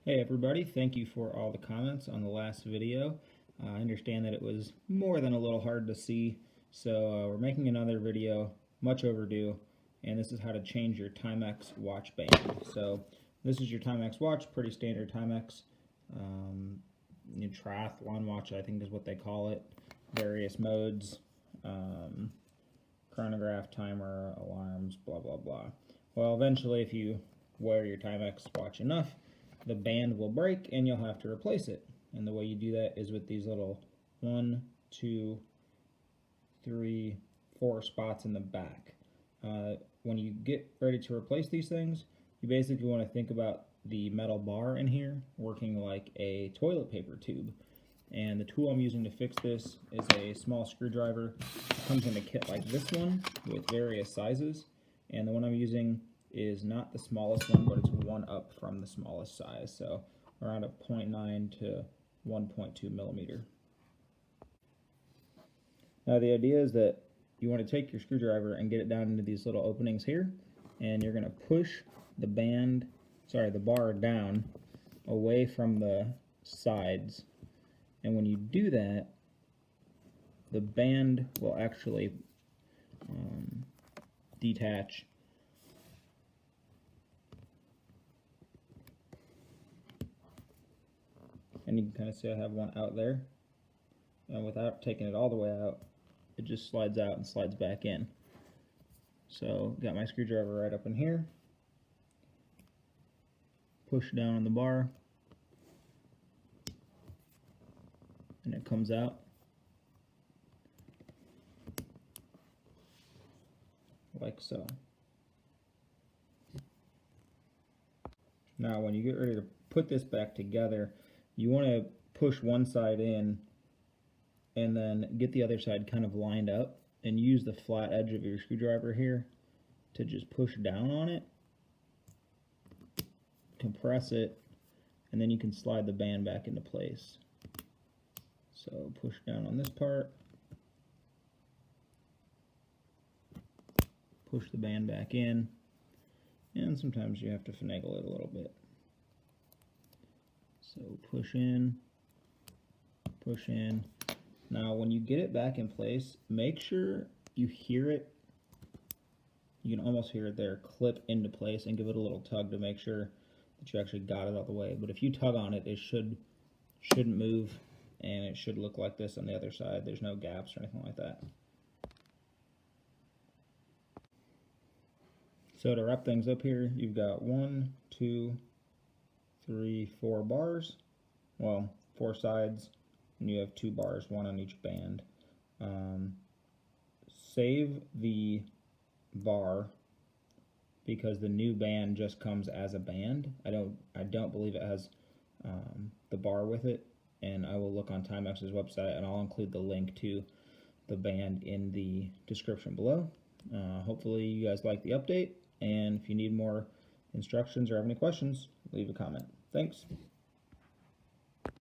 Hey everybody, thank you for all the comments on the last video. I understand that it was more than a little hard to see, so we're making another video, much overdue, and this is how to change your Timex watch band. So this is your Timex watch, pretty standard Timex. Triathlon watch, I think is what they call it. Various modes, chronograph, timer, alarms, blah blah blah. Well, eventually if you wear your Timex watch enough, the band will break and you'll have to replace it. And the way you do that is with these little 1, 2, 3, 4 spots in the back. When you get ready to replace these things, you basically want to think about the metal bar in here working like a toilet paper tube. And the tool I'm using to fix this is a small screwdriver. It comes in a kit like this one with various sizes, and the one I'm using is not the smallest one, but it's one up from the smallest size, so around a 0.9 to 1.2 millimeter. Now the idea is that you want to take your screwdriver and get it down into these little openings here, and you're going to push the bar down away from the sides. And when you do that, the band will actually detach. And you can kind of see I have one out there, and without taking it all the way out, it just slides out and slides back in. So got my screwdriver right up in here, push down on the bar, and it comes out like so. Now when you get ready to put this back together, you want to push one side in and then get the other side kind of lined up and use the flat edge of your screwdriver here to just push down on it, compress it, and then you can slide the band back into place. So push down on this part, push the band back in, and sometimes you have to finagle it a little bit. So push in, push in. Now when you get it back in place, make sure you hear it. You can almost hear it there clip into place, and give it a little tug to make sure that you actually got it out of the way. But if you tug on it, it shouldn't move, and it should look like this on the other side. There's no gaps or anything like that. So to wrap things up here, you've got 1, 2, 3, 4 bars, well, 4 sides, and you have 2 bars, 1 on each band. Save the bar because the new band just comes as a band. I don't believe it has the bar with it, and I will look on Timex's website and I'll include the link to the band in the description below. Hopefully you guys like the update, and if you need more instructions or have any questions, leave a comment. Thanks.